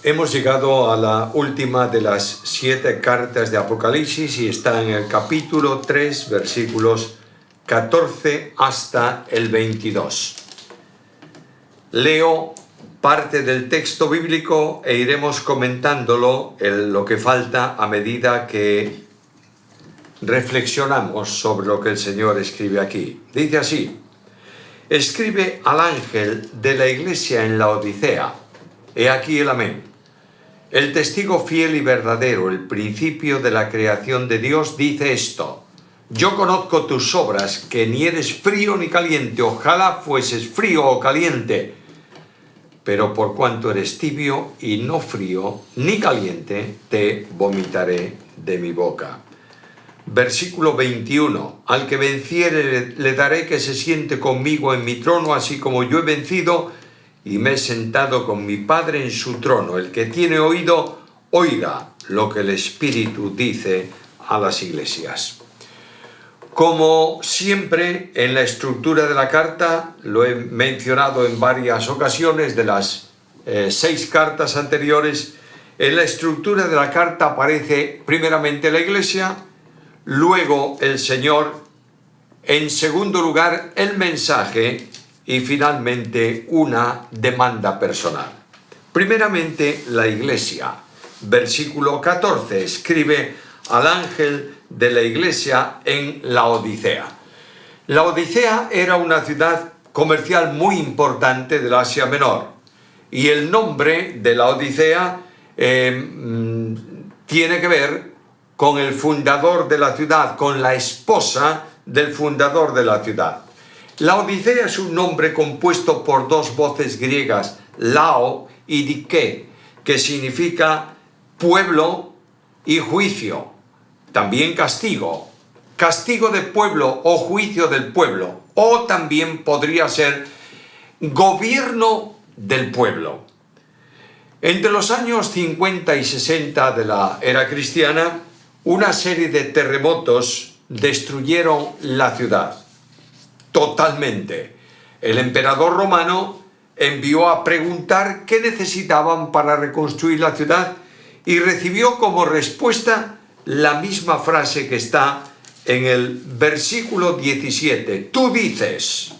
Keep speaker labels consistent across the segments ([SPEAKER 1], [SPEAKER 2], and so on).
[SPEAKER 1] Hemos llegado a la última de las 7 cartas de Apocalipsis y está en el capítulo 3, versículos 14 hasta el 22. Leo parte del texto bíblico e iremos comentándolo lo que falta a medida que reflexionamos sobre lo que el Señor escribe aquí. Dice así: escribe al ángel de la iglesia en la Odisea. He aquí el amén. El testigo fiel y verdadero, el principio de la creación de Dios, dice esto: yo conozco tus obras, que ni eres frío ni caliente, ojalá fueses frío o caliente. Pero por cuanto eres tibio y no frío ni caliente, te vomitaré de mi boca. Versículo 21. Al que venciere le daré que se siente conmigo en mi trono, así como yo he vencido y me he sentado con mi Padre en su trono. El que tiene oído, oiga lo que el Espíritu dice a las iglesias. Como siempre, en la estructura de la carta, lo he mencionado en varias ocasiones de las 6 cartas anteriores, en la estructura de la carta aparece primeramente la iglesia, luego el Señor, en segundo lugar el mensaje y finalmente una demanda personal. Primeramente la iglesia. Versículo 14, escribe al ángel de la iglesia en la Odisea. La Odisea era una ciudad comercial muy importante del Asia Menor y el nombre de la Odisea tiene que ver con el fundador de la ciudad, con la esposa del fundador de la ciudad. La Odisea es un nombre compuesto por 2 voces griegas, lao y dike, que significa pueblo y juicio, también castigo, castigo del pueblo o juicio del pueblo, o también podría ser gobierno del pueblo. Entre los años 50 y 60 de la era cristiana, una serie de terremotos destruyeron la ciudad totalmente. El emperador romano envió a preguntar qué necesitaban para reconstruir la ciudad y recibió como respuesta la misma frase que está en el versículo 17. Tú dices: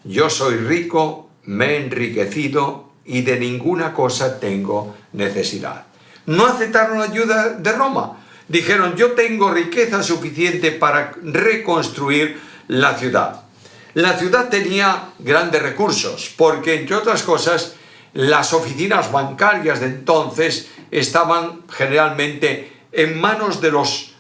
[SPEAKER 1] yo soy rico, me he enriquecido y de ninguna cosa tengo necesidad. No aceptaron la ayuda de Roma. Dijeron: yo tengo riqueza suficiente para reconstruir la ciudad. La ciudad tenía grandes recursos, porque entre otras cosas, las oficinas bancarias de entonces estaban generalmente en manos de los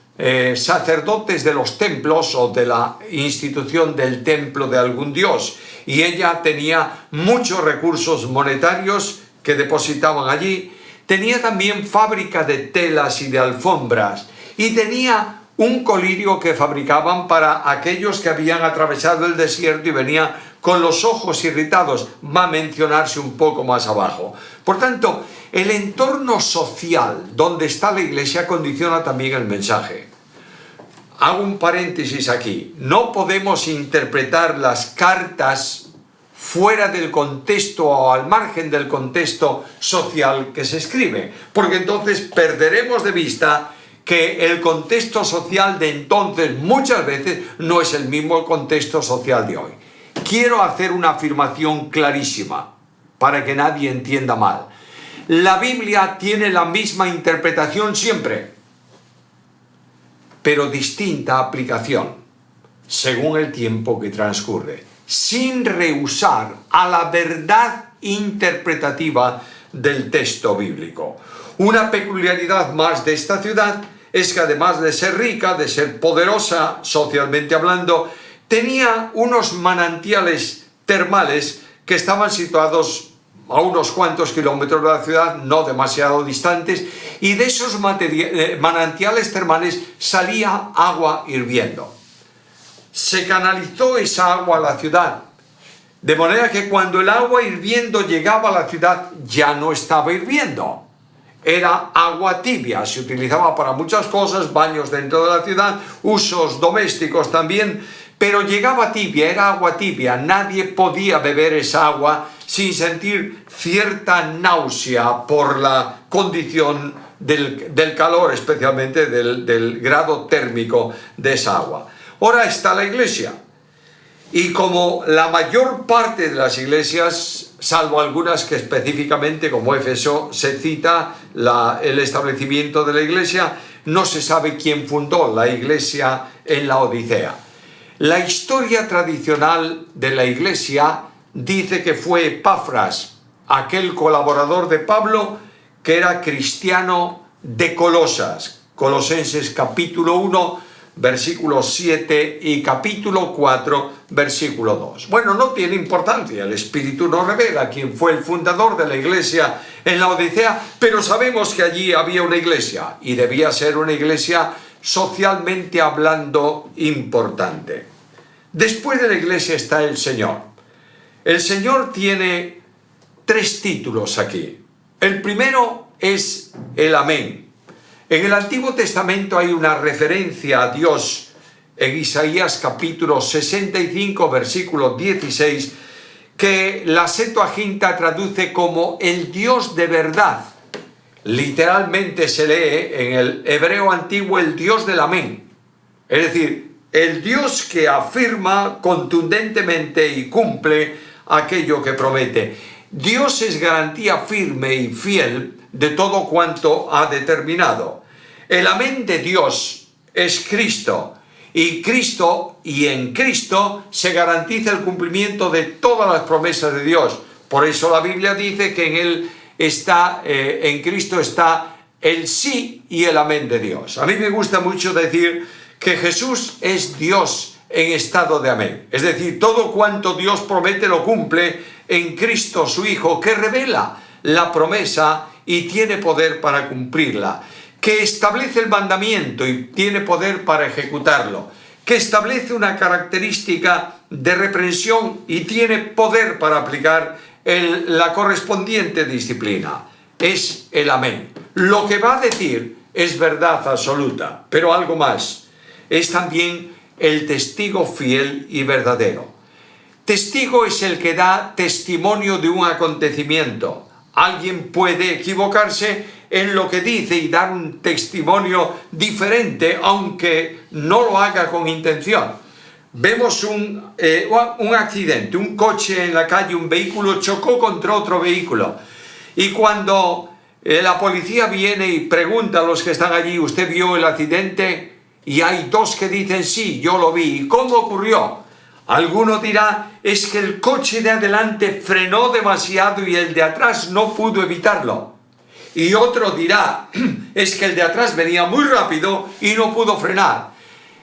[SPEAKER 1] sacerdotes de los templos o de la institución del templo de algún dios, y ella tenía muchos recursos monetarios que depositaban allí. Tenía también fábrica de telas y de alfombras, y tenía un colirio que fabricaban para aquellos que habían atravesado el desierto y venían con los ojos irritados. Va a mencionarse un poco más abajo. Por tanto, el entorno social donde está la iglesia condiciona también el mensaje. Hago un paréntesis aquí. No podemos interpretar las cartas fuera del contexto o al margen del contexto social que se escribe, porque entonces perderemos de vista que el contexto social de entonces muchas veces no es el mismo contexto social de hoy. Quiero hacer una afirmación clarísima para que nadie entienda mal. La Biblia tiene la misma interpretación siempre, pero distinta aplicación según el tiempo que transcurre, sin rehusar a la verdad interpretativa del texto bíblico. Una peculiaridad más de esta ciudad es que además de ser rica, de ser poderosa socialmente hablando, tenía unos manantiales termales que estaban situados a unos cuantos kilómetros de la ciudad, no demasiado distantes, y de esos manantiales termales salía agua hirviendo. Se canalizó esa agua a la ciudad, de manera que cuando el agua hirviendo llegaba a la ciudad ya no estaba hirviendo. Era agua tibia, se utilizaba para muchas cosas, baños dentro de la ciudad, usos domésticos también, pero llegaba tibia, era agua tibia, nadie podía beber esa agua sin sentir cierta náusea por la condición del calor, especialmente del grado térmico de esa agua. Ahora está la iglesia, y como la mayor parte de las iglesias, salvo algunas que específicamente, como Éfeso, se cita el establecimiento de la iglesia, no se sabe quién fundó la iglesia en la Odisea. La historia tradicional de la iglesia dice que fue Epafras, aquel colaborador de Pablo que era cristiano de Colosas, Colosenses capítulo 1, versículo 7 y capítulo 4, versículo 2. Bueno, no tiene importancia, el Espíritu no revela quién fue el fundador de la iglesia en la Odisea, pero sabemos que allí había una iglesia y debía ser una iglesia socialmente hablando importante. Después de la iglesia está el Señor. El Señor tiene 3 títulos aquí. El primero es el Amén. En el Antiguo Testamento hay una referencia a Dios en Isaías capítulo 65, versículo 16, que la Septuaginta traduce como el Dios de verdad. Literalmente se lee en el hebreo antiguo el Dios del Amén. Es decir, el Dios que afirma contundentemente y cumple aquello que promete. Dios es garantía firme y fiel de todo cuanto ha determinado. El Amén de Dios es Cristo, y en Cristo se garantiza el cumplimiento de todas las promesas de Dios. Por eso la Biblia dice que en Él está, en Cristo está el sí y el amén de Dios. A mí me gusta mucho decir que Jesús es Dios en estado de amén. Es decir, todo cuanto Dios promete lo cumple en Cristo su Hijo, que revela la promesa y tiene poder para cumplirla, que establece el mandamiento y tiene poder para ejecutarlo, que establece una característica de reprensión y tiene poder para aplicar la correspondiente disciplina. Es el amén. Lo que va a decir es verdad absoluta, pero algo más. Es también el testigo fiel y verdadero. Testigo es el que da testimonio de un acontecimiento. Alguien puede equivocarse en lo que dice y dar un testimonio diferente, aunque no lo haga con intención. Vemos un accidente, un coche en la calle, un vehículo chocó contra otro vehículo. Y cuando la policía viene y pregunta a los que están allí, ¿usted vio el accidente? Y hay 2 que dicen, sí, yo lo vi. ¿Y cómo ocurrió? Alguno dirá, es que el coche de adelante frenó demasiado y el de atrás no pudo evitarlo. Y otro dirá, es que el de atrás venía muy rápido y no pudo frenar.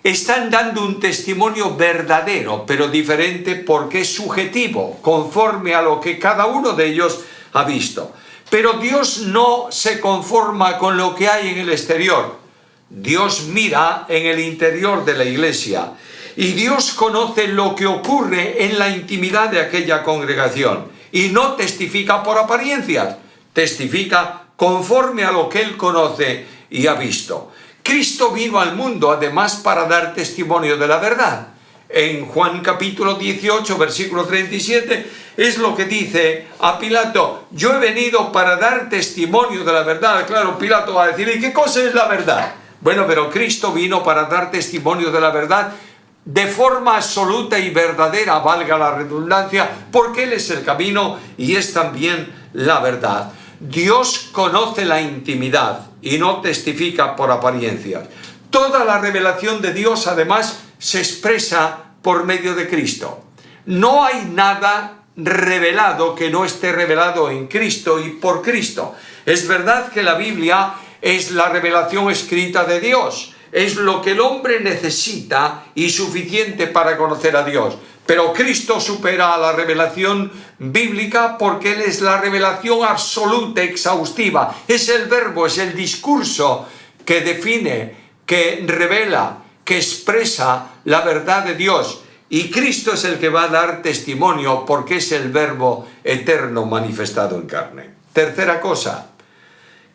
[SPEAKER 1] Están dando un testimonio verdadero, pero diferente porque es subjetivo, conforme a lo que cada uno de ellos ha visto. Pero Dios no se conforma con lo que hay en el exterior. Dios mira en el interior de la iglesia y Dios conoce lo que ocurre en la intimidad de aquella congregación y no testifica por apariencias, testifica conforme a lo que Él conoce y ha visto. Cristo vino al mundo además para dar testimonio de la verdad. En Juan capítulo 18, versículo 37, es lo que dice a Pilato, yo he venido para dar testimonio de la verdad. Claro, Pilato va a decir, ¿y qué cosa es la verdad? Bueno, pero Cristo vino para dar testimonio de la verdad de forma absoluta y verdadera, valga la redundancia, porque Él es el camino y es también la verdad. Dios conoce la intimidad y no testifica por apariencias. Toda la revelación de Dios, además, se expresa por medio de Cristo. No hay nada revelado que no esté revelado en Cristo y por Cristo. Es verdad que la Biblia es la revelación escrita de Dios. Es lo que el hombre necesita y suficiente para conocer a Dios. Pero Cristo supera a la revelación bíblica porque Él es la revelación absoluta, exhaustiva. Es el verbo, es el discurso que define, que revela, que expresa la verdad de Dios. Y Cristo es el que va a dar testimonio porque es el verbo eterno manifestado en carne. Tercera cosa,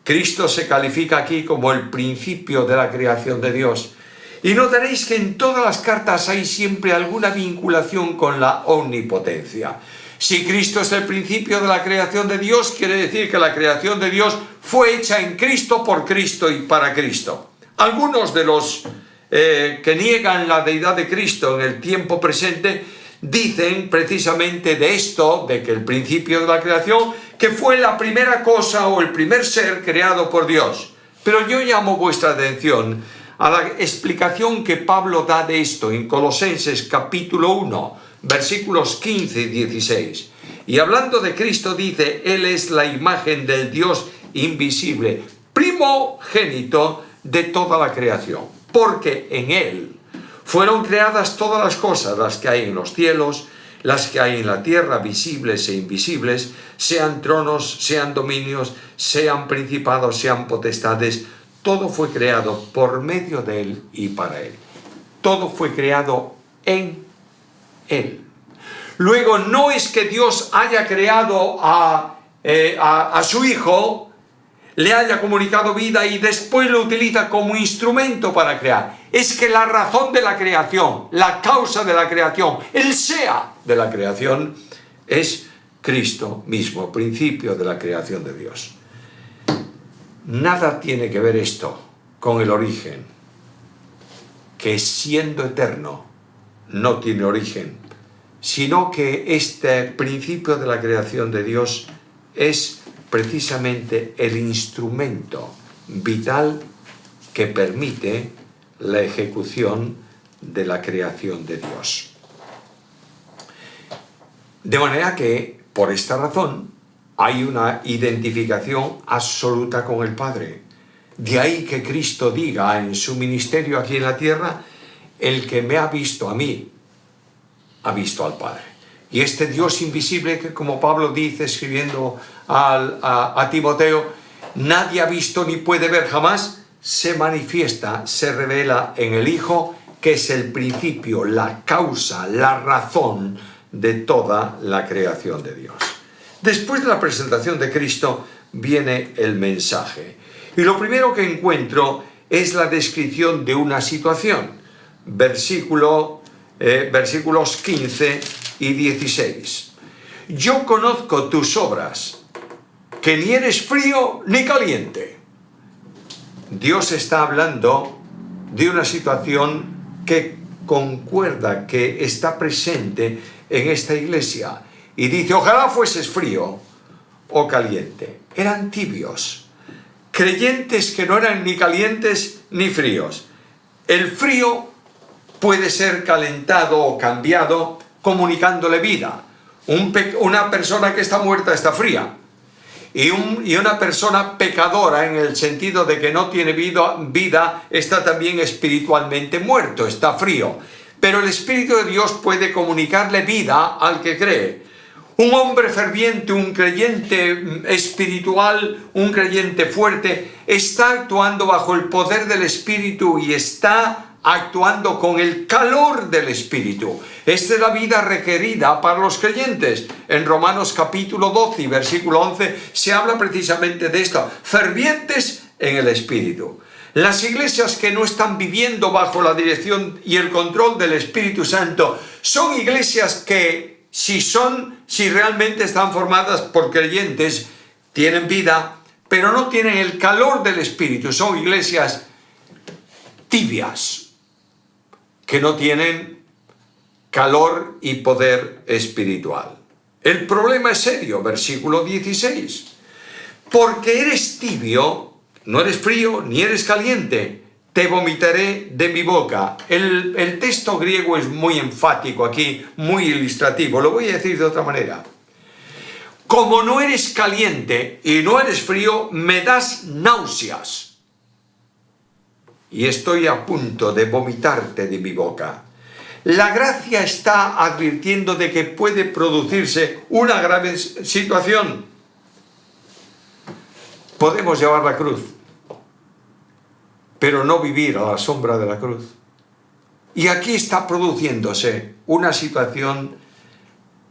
[SPEAKER 1] Cristo se califica aquí como el principio de la creación de Dios. Y notaréis que en todas las cartas hay siempre alguna vinculación con la omnipotencia. Si Cristo es el principio de la creación de Dios, quiere decir que la creación de Dios fue hecha en Cristo, por Cristo y para Cristo. Algunos de los que niegan la deidad de Cristo en el tiempo presente dicen precisamente de esto, de que el principio de la creación, que fue la primera cosa o el primer ser creado por Dios. Pero yo llamo vuestra atención a la explicación que Pablo da de esto en Colosenses capítulo 1, versículos 15 y 16. Y hablando de Cristo dice, Él es la imagen del Dios invisible, primogénito de toda la creación, porque en Él fueron creadas todas las cosas, las que hay en los cielos, las que hay en la tierra, visibles e invisibles, sean tronos, sean dominios, sean principados, sean potestades. Todo fue creado por medio de Él y para Él. Todo fue creado en Él. Luego, no es que Dios haya creado a su Hijo, le haya comunicado vida y después lo utiliza como instrumento para crear. Es que la razón de la creación, la causa de la creación, el sea de la creación, es Cristo mismo, principio de la creación de Dios. Nada tiene que ver esto con el origen, que siendo eterno no tiene origen, sino que este principio de la creación de Dios es precisamente el instrumento vital que permite la ejecución de la creación de Dios. De manera que, por esta razón, hay una identificación absoluta con el Padre. De ahí que Cristo diga en su ministerio aquí en la tierra, el que me ha visto a mí, ha visto al Padre. Y este Dios invisible que, como Pablo dice escribiendo a Timoteo, nadie ha visto ni puede ver jamás, se manifiesta, se revela en el Hijo, que es el principio, la causa, la razón de toda la creación de Dios. Después de la presentación de Cristo viene el mensaje. Y lo primero que encuentro es la descripción de una situación. Versículos 15 y 16. Yo conozco tus obras, que ni eres frío ni caliente. Dios está hablando de una situación que concuerda, que está presente en esta iglesia. Y dice, ojalá fueses frío o caliente. Eran tibios, creyentes que no eran ni calientes ni fríos. El frío puede ser calentado o cambiado comunicándole vida. Una persona que está muerta está fría. Y una persona pecadora, en el sentido de que no tiene vida, está también espiritualmente muerto, está frío. Pero el Espíritu de Dios puede comunicarle vida al que cree. Un hombre ferviente, un creyente espiritual, un creyente fuerte, está actuando bajo el poder del Espíritu y está actuando con el calor del Espíritu. Esta es la vida requerida para los creyentes. En Romanos capítulo 12 y versículo 11 se habla precisamente de esto, fervientes en el Espíritu. Las iglesias que no están viviendo bajo la dirección y el control del Espíritu Santo son iglesias que, si realmente están formadas por creyentes, tienen vida, pero no tienen el calor del Espíritu. Son iglesias tibias, que no tienen calor y poder espiritual. El problema es serio, versículo 16. Porque eres tibio, no eres frío ni eres caliente, te vomitaré de mi boca. El texto griego es muy enfático aquí, muy ilustrativo. Lo voy a decir de otra manera. Como no eres caliente y no eres frío, me das náuseas. Y estoy a punto de vomitarte de mi boca. La gracia está advirtiendo de que puede producirse una grave situación. Podemos llevar la cruz, pero no vivir a la sombra de la cruz. Y aquí está produciéndose una situación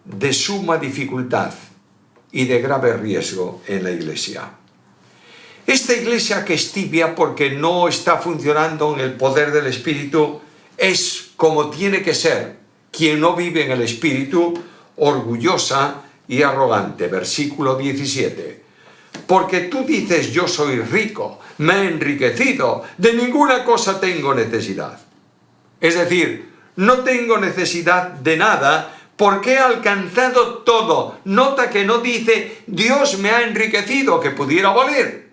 [SPEAKER 1] de suma dificultad y de grave riesgo en la iglesia. Esta iglesia que es tibia porque no está funcionando en el poder del Espíritu es como tiene que ser quien no vive en el Espíritu, orgullosa y arrogante. Versículo 17. Porque tú dices, yo soy rico, me he enriquecido, de ninguna cosa tengo necesidad. Es decir, no tengo necesidad de nada porque he alcanzado todo. Nota que no dice, Dios me ha enriquecido, que pudiera valer.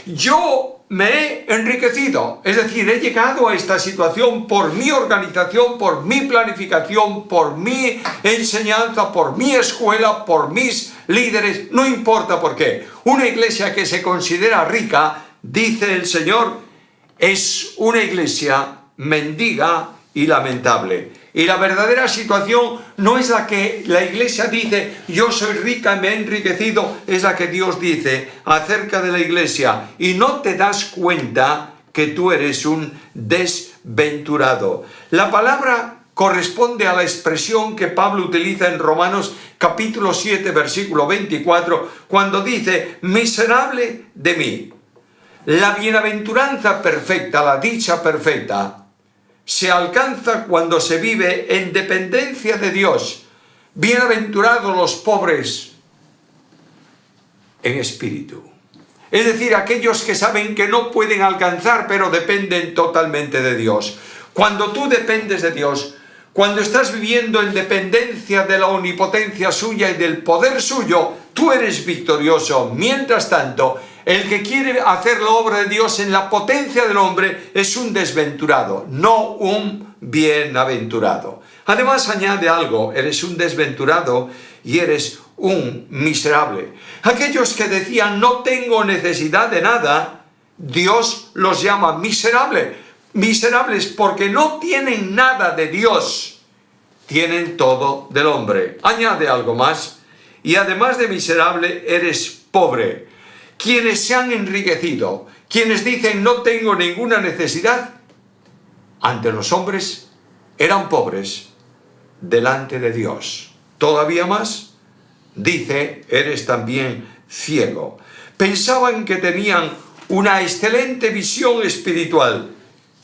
[SPEAKER 1] Yo me he enriquecido, es decir, he llegado a esta situación por mi organización, por mi planificación, por mi enseñanza, por mi escuela, por mis líderes, no importa por qué. Una iglesia que se considera rica, dice el Señor, es una iglesia mendiga y lamentable. Y la verdadera situación no es la que la iglesia dice, yo soy rica, me he enriquecido, es la que Dios dice acerca de la iglesia. Y no te das cuenta que tú eres un desventurado. La palabra corresponde a la expresión que Pablo utiliza en Romanos capítulo 7, versículo 24, cuando dice, miserable de mí. La bienaventuranza perfecta, la dicha perfecta, se alcanza cuando se vive en dependencia de Dios. Bienaventurados los pobres en espíritu. Es decir, aquellos que saben que no pueden alcanzar, pero dependen totalmente de Dios. Cuando tú dependes de Dios, cuando estás viviendo en dependencia de la omnipotencia suya y del poder suyo, tú eres victorioso. Mientras tanto, el que quiere hacer la obra de Dios en la potencia del hombre es un desventurado, no un bienaventurado. Además añade algo, eres un desventurado y eres un miserable. Aquellos que decían no tengo necesidad de nada, Dios los llama miserables porque no tienen nada de Dios, tienen todo del hombre. Añade algo más, y además de miserable eres pobre. Quienes se han enriquecido, quienes dicen no tengo ninguna necesidad, ante los hombres eran pobres delante de Dios. Todavía más, dice, eres también ciego. Pensaban que tenían una excelente visión espiritual,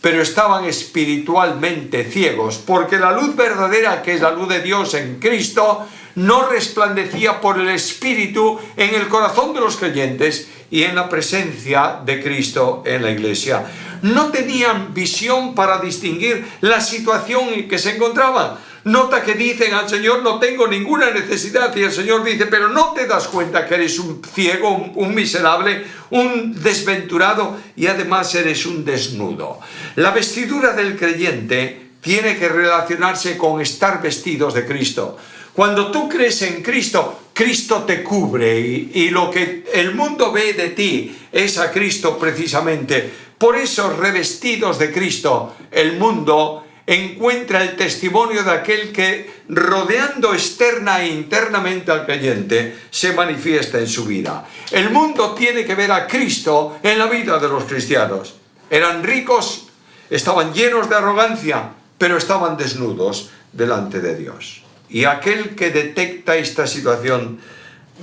[SPEAKER 1] pero estaban espiritualmente ciegos, porque la luz verdadera, que es la luz de Dios en Cristo, no resplandecía por el Espíritu en el corazón de los creyentes y en la presencia de Cristo en la iglesia. No tenían visión para distinguir la situación en que se encontraban. Nota que dicen al Señor, no tengo ninguna necesidad, y el Señor dice, pero no te das cuenta que eres un ciego, un miserable, un desventurado, y además eres un desnudo. La vestidura del creyente tiene que relacionarse con estar vestidos de Cristo. Cuando tú crees en Cristo, Cristo te cubre y lo que el mundo ve de ti es a Cristo precisamente. Por eso, revestidos de Cristo, el mundo encuentra el testimonio de aquel que, rodeando externa e internamente al creyente, se manifiesta en su vida. El mundo tiene que ver a Cristo en la vida de los cristianos. Eran ricos, estaban llenos de arrogancia, pero estaban desnudos delante de Dios. Y aquel que detecta esta situación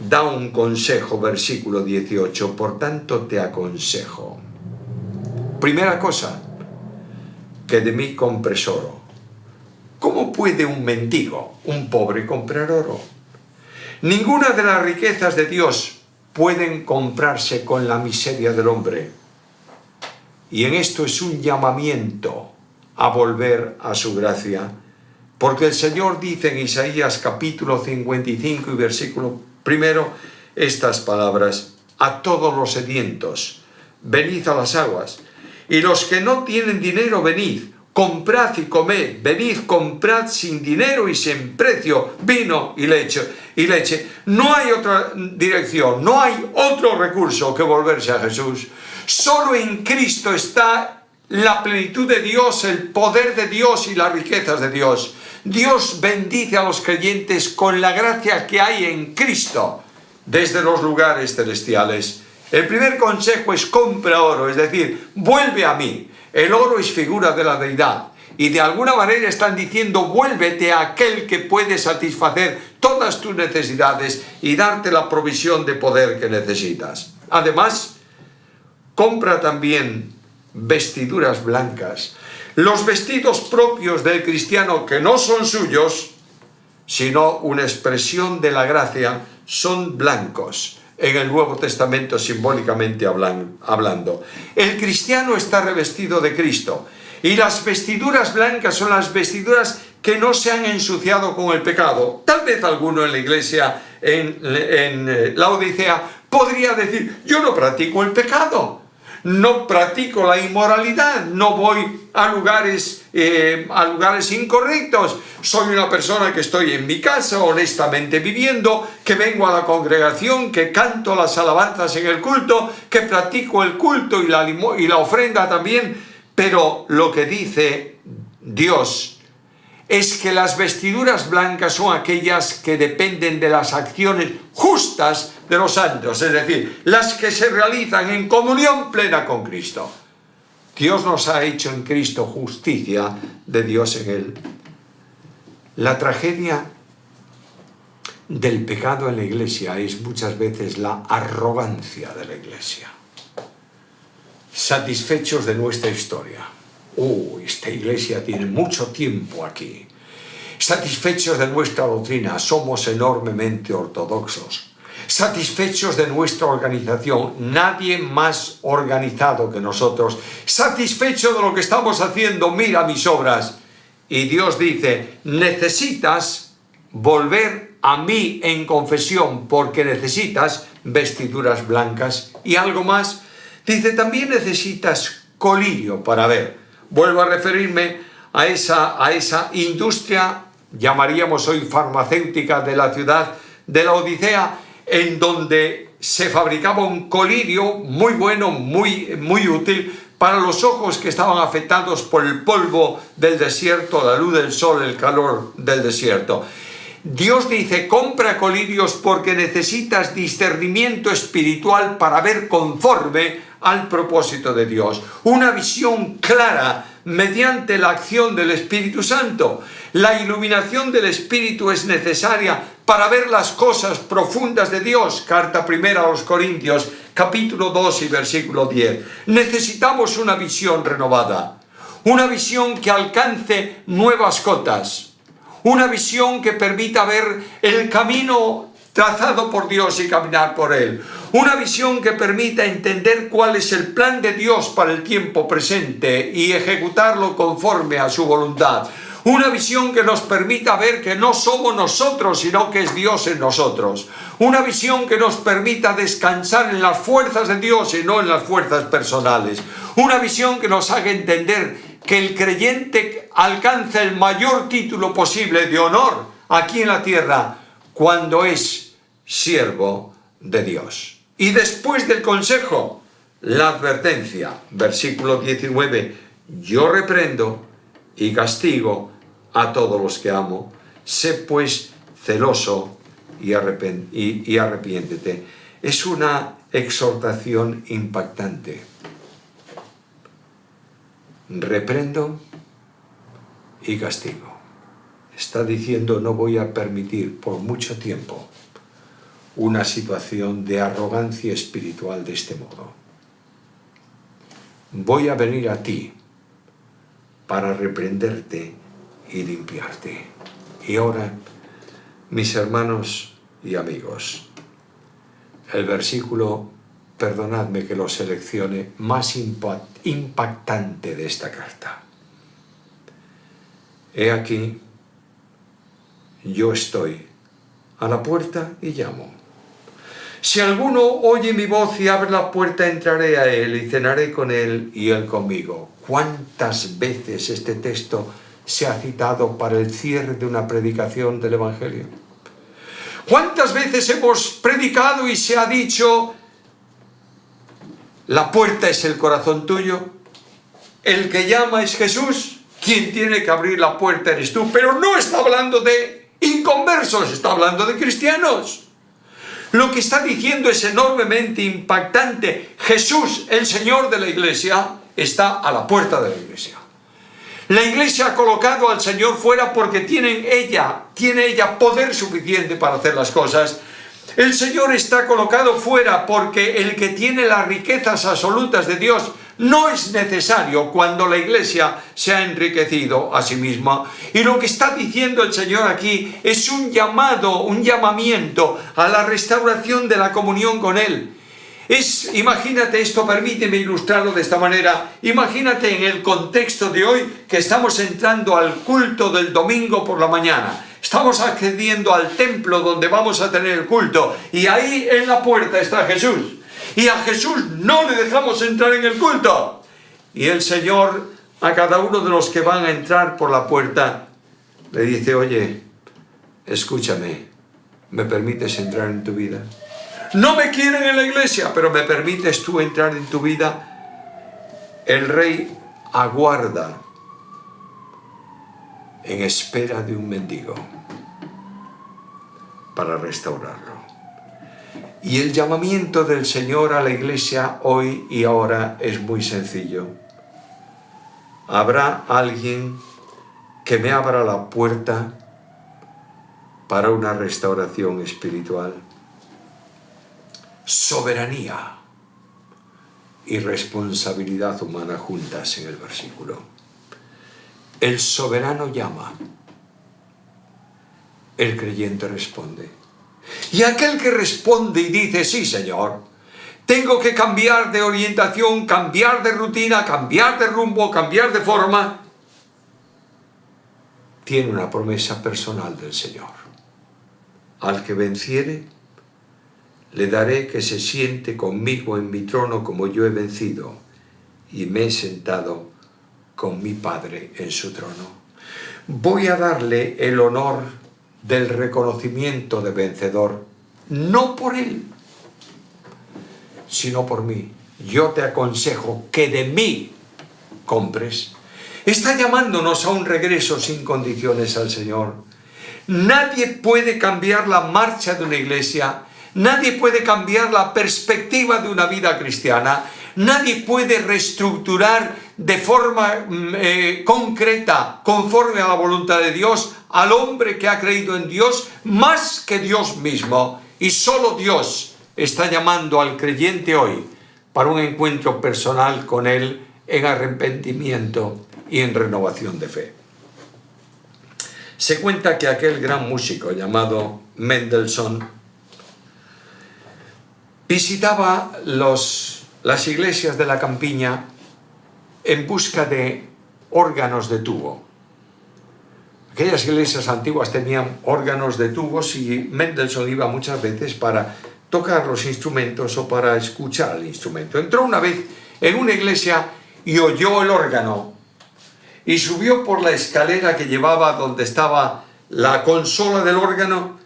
[SPEAKER 1] da un consejo, versículo 18, por tanto te aconsejo. Primera cosa, que de mí compres oro. ¿Cómo puede un mendigo, un pobre, comprar oro? Ninguna de las riquezas de Dios pueden comprarse con la miseria del hombre. Y en esto es un llamamiento a volver a su gracia. Porque el Señor dice en Isaías capítulo 55 y versículo 1 estas palabras: a todos los sedientos, venid a las aguas, y los que no tienen dinero, venid, comprad y comed, venid, comprad sin dinero y sin precio vino y leche. No hay otra dirección, no hay otro recurso que volverse a Jesús. Solo en Cristo está la plenitud de Dios, el poder de Dios y las riquezas de Dios. Dios bendice a los creyentes con la gracia que hay en Cristo desde los lugares celestiales. El primer consejo es compra oro, es decir, vuelve a mí. El oro es figura de la deidad y de alguna manera están diciendo vuélvete a aquel que puede satisfacer todas tus necesidades y darte la provisión de poder que necesitas. Además, compra también vestiduras blancas. Los vestidos propios del cristiano, que no son suyos, sino una expresión de la gracia, son blancos. En el Nuevo Testamento, simbólicamente hablando, el cristiano está revestido de Cristo, y las vestiduras blancas son las vestiduras que no se han ensuciado con el pecado. Tal vez alguno en la iglesia en Laodicea podría decir: yo no practico el pecado, no practico la inmoralidad, no voy a lugares incorrectos, soy una persona que estoy en mi casa honestamente viviendo, que vengo a la congregación, que canto las alabanzas en el culto, que practico el culto y la ofrenda también. Pero lo que dice Dios es que las vestiduras blancas son aquellas que dependen de las acciones justas de los santos, es decir, las que se realizan en comunión plena con Cristo. Dios nos ha hecho en Cristo justicia de Dios en Él. La tragedia del pecado en la iglesia es muchas veces la arrogancia de la iglesia. Satisfechos de nuestra historia. Esta iglesia tiene mucho tiempo aquí. Satisfechos de nuestra doctrina, somos enormemente ortodoxos. Satisfechos de nuestra organización, nadie más organizado que nosotros. Satisfecho de lo que estamos haciendo, mira mis obras. Y Dios dice: necesitas volver a mí en confesión, porque necesitas vestiduras blancas. Y algo más, dice, también necesitas colirio para ver. Vuelvo a referirme a esa industria, llamaríamos hoy farmacéutica, de la ciudad de Laodicea, en donde se fabricaba un colirio muy bueno, muy útil para los ojos que estaban afectados por el polvo del desierto, la luz del sol, el calor del desierto. Dios dice: compra colirios porque necesitas discernimiento espiritual para ver conforme al propósito de Dios. Una visión clara mediante la acción del Espíritu Santo. La iluminación del Espíritu es necesaria para ver las cosas profundas de Dios. Carta primera a los Corintios, capítulo 2 y versículo 10. Necesitamos una visión renovada, una visión que alcance nuevas cotas. Una visión que permita ver el camino trazado por Dios y caminar por Él. Una visión que permita entender cuál es el plan de Dios para el tiempo presente y ejecutarlo conforme a su voluntad. Una visión que nos permita ver que no somos nosotros, sino que es Dios en nosotros. Una visión que nos permita descansar en las fuerzas de Dios y no en las fuerzas personales. Una visión que nos haga entender que el creyente alcanza el mayor título posible de honor aquí en la tierra cuando es siervo de Dios. Y después del consejo, la advertencia. Versículo 19. Yo reprendo y castigo a todos los que amo. Sé pues celoso y arrepiéntete. Es una exhortación impactante. Reprendo y castigo. Está diciendo: no voy a permitir por mucho tiempo una situación de arrogancia espiritual de este modo. Voy a venir a ti para reprenderte y limpiarte. Y ahora, mis hermanos y amigos, el versículo, perdonadme que lo seleccione, más impactante de esta carta. He aquí, yo estoy a la puerta y llamo. Si alguno oye mi voz y abre la puerta, entraré a él y cenaré con él y él conmigo. ¿Cuántas veces este texto se ha citado para el cierre de una predicación del Evangelio? ¿Cuántas veces hemos predicado y se ha dicho: la puerta es el corazón tuyo, el que llama es Jesús, quien tiene que abrir la puerta eres tú? Pero no está hablando de inconversos, está hablando de cristianos. Lo que está diciendo es enormemente impactante. Jesús, el Señor de la iglesia, está a la puerta de la iglesia. La iglesia ha colocado al Señor fuera porque tiene ella poder suficiente para hacer las cosas. El Señor está colocado fuera porque el que tiene las riquezas absolutas de Dios no es necesario cuando la iglesia se ha enriquecido a sí misma. Y lo que está diciendo el Señor aquí es un llamado, un llamamiento a la restauración de la comunión con Él. Imagínate esto, permíteme ilustrarlo de esta manera. Imagínate en el contexto de hoy que estamos entrando al culto del domingo por la mañana. Estamos accediendo al templo donde vamos a tener el culto y ahí en la puerta está Jesús. Y a Jesús no le dejamos entrar en el culto. Y el Señor a cada uno de los que van a entrar por la puerta le dice: oye, escúchame, ¿me permites entrar en tu vida? No me quieren en la iglesia, pero ¿me permites tú entrar en tu vida? El Rey aguarda en espera de un mendigo para restaurarlo. Y el llamamiento del Señor a la iglesia hoy y ahora es muy sencillo. Habrá alguien que me abra la puerta para una restauración espiritual. Soberanía y responsabilidad humana juntas en el versículo. El soberano llama, el creyente responde. Y aquel que responde y dice: sí, Señor, tengo que cambiar de orientación, cambiar de rutina, cambiar de rumbo, cambiar de forma, tiene una promesa personal del Señor. Al que venciere, le daré que se siente conmigo en mi trono como yo he vencido y me he sentado con mi Padre en su trono. Voy a darle el honor del reconocimiento de vencedor, no por él, sino por mí. Yo te aconsejo que de mí compres. Está llamándonos a un regreso sin condiciones al Señor. Nadie puede cambiar la marcha de una iglesia, nadie puede cambiar la perspectiva de una vida cristiana, nadie puede reestructurar de forma concreta, conforme a la voluntad de Dios, al hombre que ha creído en Dios más que Dios mismo. Y solo Dios está llamando al creyente hoy para un encuentro personal con Él en arrepentimiento y en renovación de fe. Se cuenta que aquel gran músico llamado Mendelssohn visitaba las iglesias de la campiña en busca de órganos de tubo. Aquellas iglesias antiguas tenían órganos de tubos y Mendelssohn iba muchas veces para tocar los instrumentos o para escuchar el instrumento. Entró una vez en una iglesia y oyó el órgano y subió por la escalera que llevaba donde estaba la consola del órgano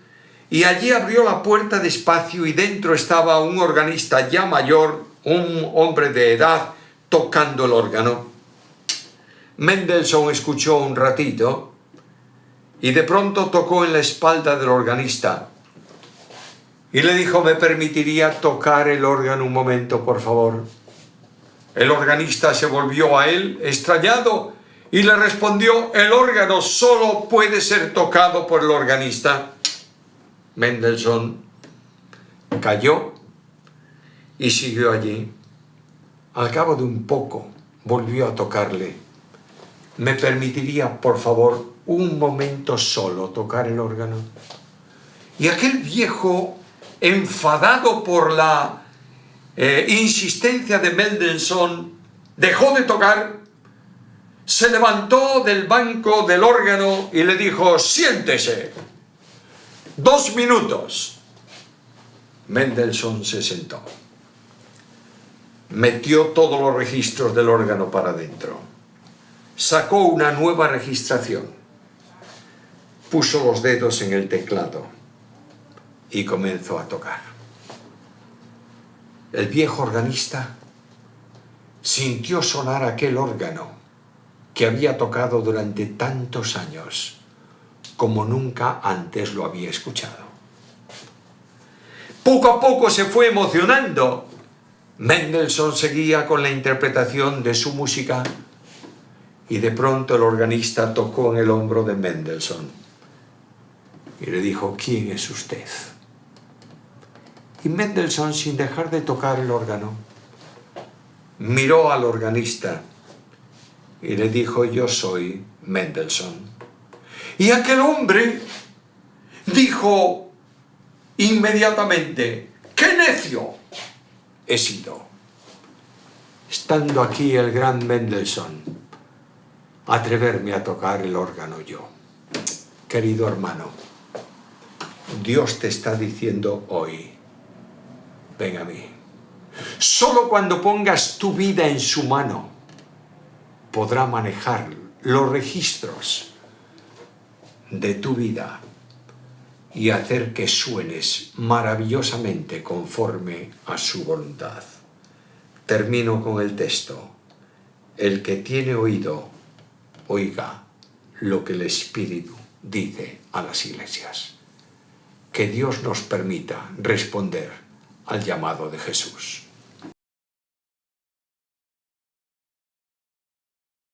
[SPEAKER 1] y allí abrió la puerta despacio y dentro estaba un organista ya mayor, un hombre de edad, tocando el órgano. Mendelssohn escuchó un ratito y de pronto tocó en la espalda del organista y le dijo: ¿me permitiría tocar el órgano un momento, por favor? El organista se volvió a él extrañado y le respondió: el órgano solo puede ser tocado por el organista. Mendelssohn cayó y siguió allí. Al cabo de un poco volvió a tocarle: ¿me permitiría, por favor, un momento solo tocar el órgano? Y aquel viejo, enfadado por la insistencia de Mendelssohn, dejó de tocar, se levantó del banco del órgano y le dijo: siéntese, 2 minutos. Mendelssohn se sentó, metió todos los registros del órgano para adentro, sacó una nueva registración, puso los dedos en el teclado y comenzó a tocar. El viejo organista sintió sonar aquel órgano que había tocado durante tantos años como nunca antes lo había escuchado. Poco a poco se fue emocionando. Mendelssohn seguía con la interpretación de su música y de pronto el organista tocó en el hombro de Mendelssohn y le dijo: ¿quién es usted? Y Mendelssohn, sin dejar de tocar el órgano, miró al organista y le dijo: yo soy Mendelssohn. Y aquel hombre dijo inmediatamente: ¡qué necio he sido! Estando aquí el gran Mendelssohn, atreverme a tocar el órgano yo. Querido hermano, Dios te está diciendo hoy: ven a mí. Solo cuando pongas tu vida en su mano, podrá manejar los registros de tu vida y hacer que suenes maravillosamente conforme a su voluntad. Termino con el texto: el que tiene oído, oiga lo que el Espíritu dice a las iglesias. Que Dios nos permita responder al llamado de Jesús.